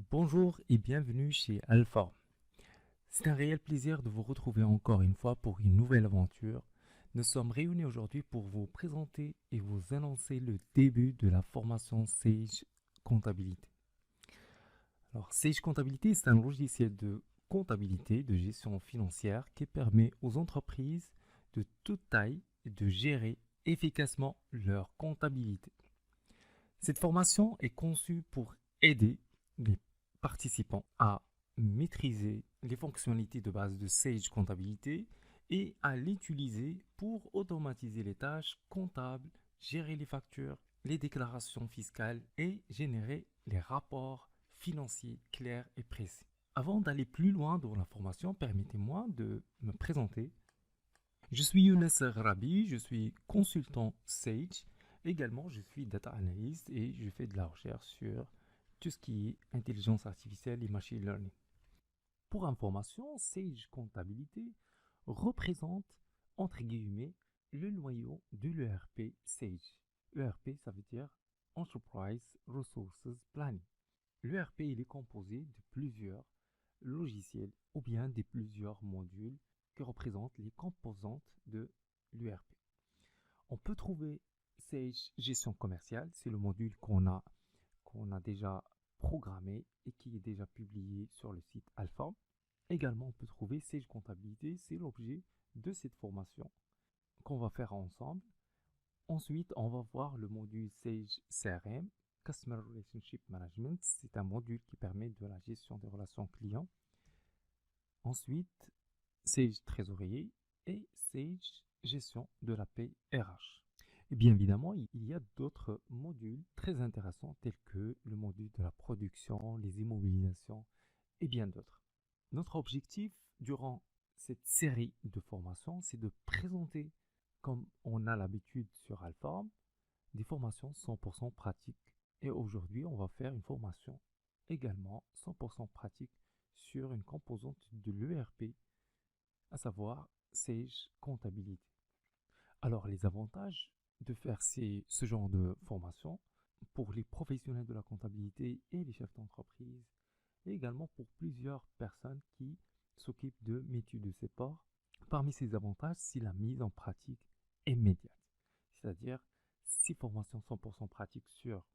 Bonjour et bienvenue chez Alpha. C'est un réel plaisir de vous retrouver encore une fois pour une nouvelle aventure. Nous sommes réunis aujourd'hui pour vous présenter et vous annoncer le début de la formation Sage Comptabilité. Alors, Sage Comptabilité, c'est un logiciel de comptabilité, de gestion financière qui permet aux entreprises de toute taille de gérer efficacement leur comptabilité. Cette formation est conçue pour aider les participants à maîtriser les fonctionnalités de base de Sage Comptabilité et à l'utiliser pour automatiser les tâches comptables, gérer les factures, les déclarations fiscales et générer les rapports financiers clairs et précis. Avant d'aller plus loin dans la formation, permettez-moi de me présenter. Je suis Younes Rabi, je suis consultant Sage. Également, je suis data analyst et je fais de la recherche sur tout ce qui est intelligence artificielle et machine learning. Pour information, Sage Comptabilité représente, entre guillemets, le noyau de l'ERP Sage. ERP, ça veut dire Enterprise Resources Planning. L'ERP, il est composé de plusieurs logiciels ou bien de plusieurs modules qui représentent les composantes de l'ERP. On peut trouver Sage Gestion commerciale, c'est le module qu'on a déjà programmé et qui est déjà publié sur le site Alpha. Également, on peut trouver Sage Comptabilité, c'est l'objet de cette formation qu'on va faire ensemble. Ensuite, on va voir le module Sage CRM, Customer Relationship Management. C'est un module qui permet de la gestion des relations clients. Ensuite, Sage Trésorier et Sage Gestion de la paie RH. Et bien évidemment, il y a d'autres modules très intéressants tels que le module de la production, les immobilisations et bien d'autres. Notre objectif durant cette série de formations, c'est de présenter, comme on a l'habitude sur Alpha, des formations 100% pratiques. Et aujourd'hui, on va faire une formation également 100% pratique sur une composante de l'ERP, à savoir Sage Comptabilité. Alors, les avantages de faire ce genre de formation pour les professionnels de la comptabilité et les chefs d'entreprise, et également pour plusieurs personnes qui s'occupent de métiers de support. Parmi ces avantages, c'est la mise en pratique immédiate. C'est-à-dire, ces formations 100% pratiques sur,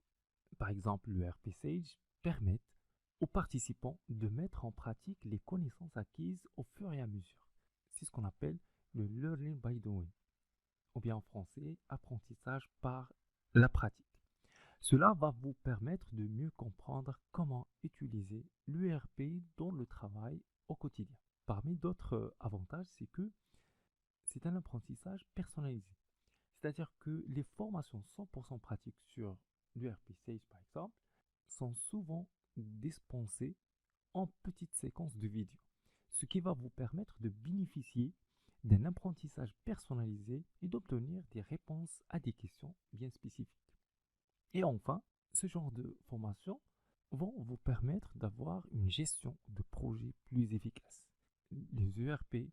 par exemple, le RP Sage, permettent aux participants de mettre en pratique les connaissances acquises au fur et à mesure. C'est ce qu'on appelle le learning by doing, ou bien en français, apprentissage par la pratique. Cela va vous permettre de mieux comprendre comment utiliser l'ERP dans le travail au quotidien. Parmi d'autres avantages, c'est que c'est un apprentissage personnalisé. C'est-à-dire que les formations 100% pratiques sur l'ERP Sage, par exemple, sont souvent dispensées en petites séquences de vidéos, ce qui va vous permettre de bénéficier d'un apprentissage personnalisé et d'obtenir des réponses à des questions bien spécifiques. Et enfin, ce genre de formation vont vous permettre d'avoir une gestion de projet plus efficace. Les ERP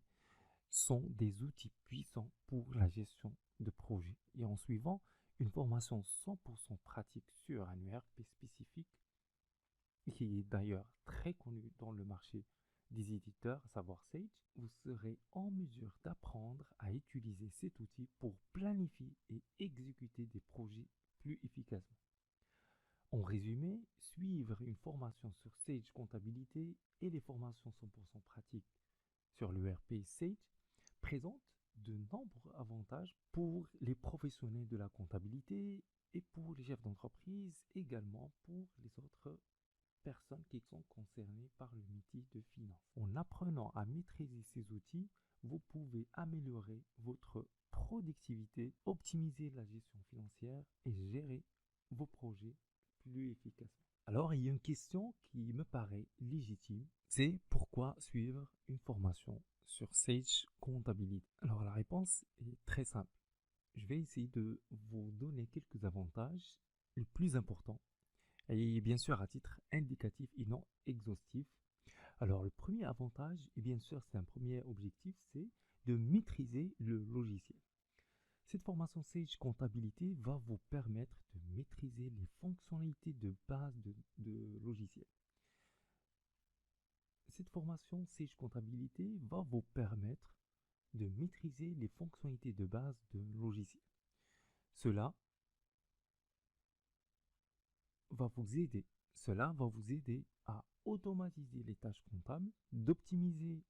sont des outils puissants pour la gestion de projet. Et en suivant une formation 100% pratique sur un ERP spécifique, qui est d'ailleurs très connu dans le marché des éditeurs, à savoir Sage, vous serez en mesure d'apprendre à utiliser cet outil pour planifier et exécuter des projets plus efficacement. En résumé, suivre une formation sur Sage Comptabilité et les formations 100% pratiques sur l'ERP Sage présentent de nombreux avantages pour les professionnels de la comptabilité et pour les chefs d'entreprise, également pour les autres personnes qui sont concernées par le métier de finance. En apprenant à maîtriser ces outils, vous pouvez améliorer votre productivité, optimiser la gestion financière et gérer vos projets plus efficacement. Alors, il y a une question qui me paraît légitime, c'est pourquoi suivre une formation sur Sage Comptabilité? Alors, la réponse est très simple. Je vais essayer de vous donner quelques avantages les plus importants et bien sûr à titre indicatif et non exhaustif. Alors, le premier avantage, et bien sûr c'est un premier objectif, c'est de maîtriser le logiciel. Cette formation Sage Comptabilité va vous permettre de maîtriser les fonctionnalités de base de logiciel. Cette formation Sage Comptabilité va vous permettre de maîtriser les fonctionnalités de base de logiciel. Cela va vous aider. Cela va vous aider à automatiser les tâches comptables, d'optimiser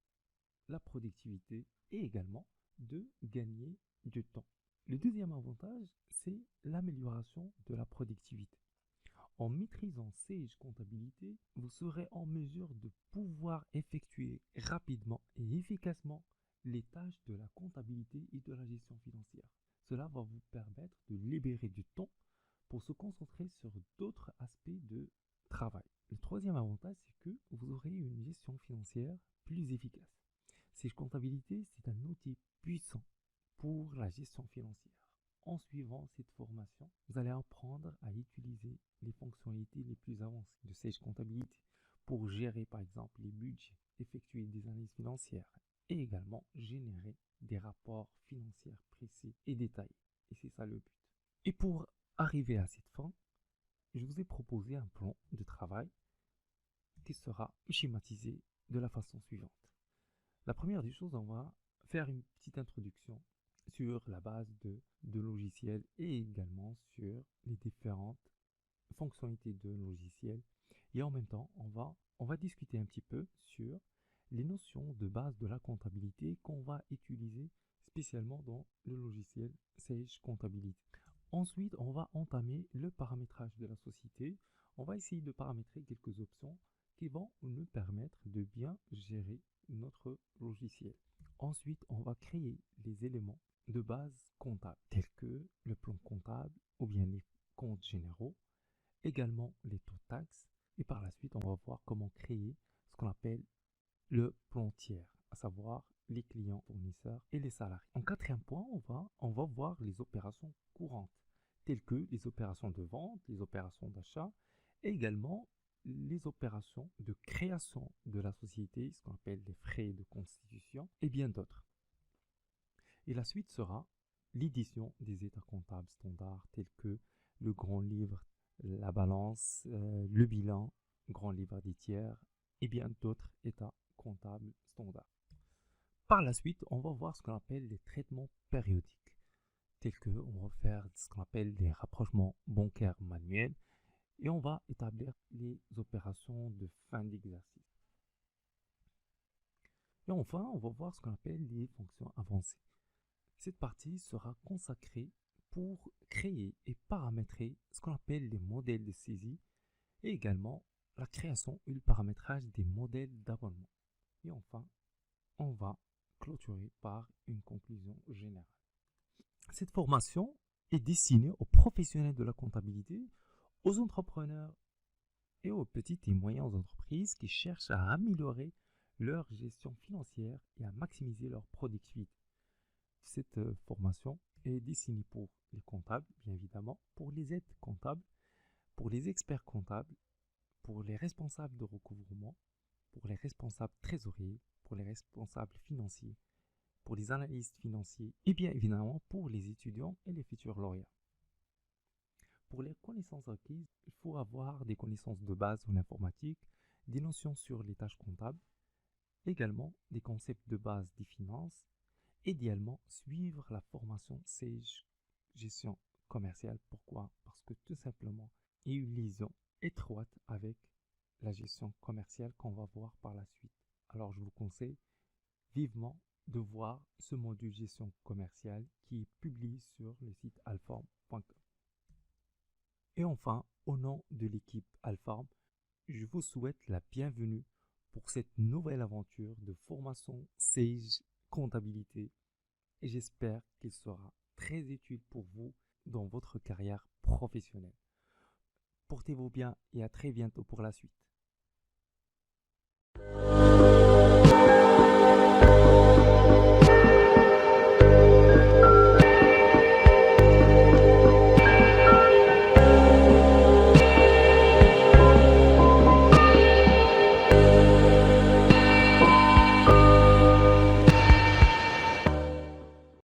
la productivité et également de gagner du temps. Le deuxième avantage, c'est l'amélioration de la productivité. En maîtrisant Sage Comptabilité, vous serez en mesure de pouvoir effectuer rapidement et efficacement les tâches de la comptabilité et de la gestion financière. Cela va vous permettre de libérer du temps pour se concentrer sur d'autres aspects de travail. Le troisième avantage, c'est que vous aurez une gestion financière plus efficace. Sage Comptabilité, c'est un outil puissant pour la gestion financière. En suivant cette formation, vous allez apprendre à utiliser les fonctionnalités les plus avancées de Sage Comptabilité pour gérer par exemple les budgets, effectuer des analyses financières et également générer des rapports financiers précis et détaillés. Et c'est ça le but. Et pour arriver à cette fin, je vous ai proposé un plan de travail qui sera schématisé de la façon suivante. La première des choses, on va faire une petite introduction sur la base de logiciels et également sur les différentes fonctionnalités de logiciels. Et en même temps, on va discuter un petit peu sur les notions de base de la comptabilité qu'on va utiliser spécialement dans le logiciel Sage Comptabilité. Ensuite, on va entamer le paramétrage de la société. On va essayer de paramétrer quelques options qui vont nous permettre de bien gérer notre logiciel. Ensuite, on va créer les éléments de base comptable, tels que le plan comptable ou bien les comptes généraux, également les taux de taxes. Et par la suite, on va voir comment créer ce qu'on appelle le plan tiers, à savoir les clients, fournisseurs et les salariés. En quatrième point, on va voir les opérations courantes, telles que les opérations de vente, les opérations d'achat et également les opérations de création de la société, ce qu'on appelle les frais de constitution et bien d'autres. Et la suite sera l'édition des états comptables standards tels que le grand livre, la balance, le bilan, grand livre des tiers et bien d'autres états comptables standards. Par la suite, on va voir ce qu'on appelle les traitements périodiques, tels que on va faire ce qu'on appelle des rapprochements bancaires manuels et on va établir les opérations de fin d'exercice. Et enfin, on va voir ce qu'on appelle les fonctions avancées. Cette partie sera consacrée pour créer et paramétrer ce qu'on appelle les modèles de saisie et également la création et le paramétrage des modèles d'abonnement. Et enfin, on va clôturer par une conclusion générale. Cette formation est destinée aux professionnels de la comptabilité, aux entrepreneurs et aux petites et moyennes entreprises qui cherchent à améliorer leur gestion financière et à maximiser leur productivité. Cette formation est destinée pour les comptables, bien évidemment, pour les aides comptables, pour les experts comptables, pour les responsables de recouvrement, pour les responsables trésoriers, pour les responsables financiers, pour les analystes financiers et bien évidemment pour les étudiants et les futurs lauréats. Pour les connaissances requises, il faut avoir des connaissances de base en informatique, des notions sur les tâches comptables, également des concepts de base des finances, idéalement suivre la formation Sage Gestion commerciale. Pourquoi? Parce que tout simplement, il y a une liaison étroite avec la gestion commerciale qu'on va voir par la suite. Alors je vous conseille vivement de voir ce module gestion commerciale qui est publié sur le site alform.com. Et enfin, au nom de l'équipe Alform, je vous souhaite la bienvenue pour cette nouvelle aventure de formation Sage Comptabilité et j'espère qu'il sera très utile pour vous dans votre carrière professionnelle. Portez-vous bien et à très bientôt pour la suite.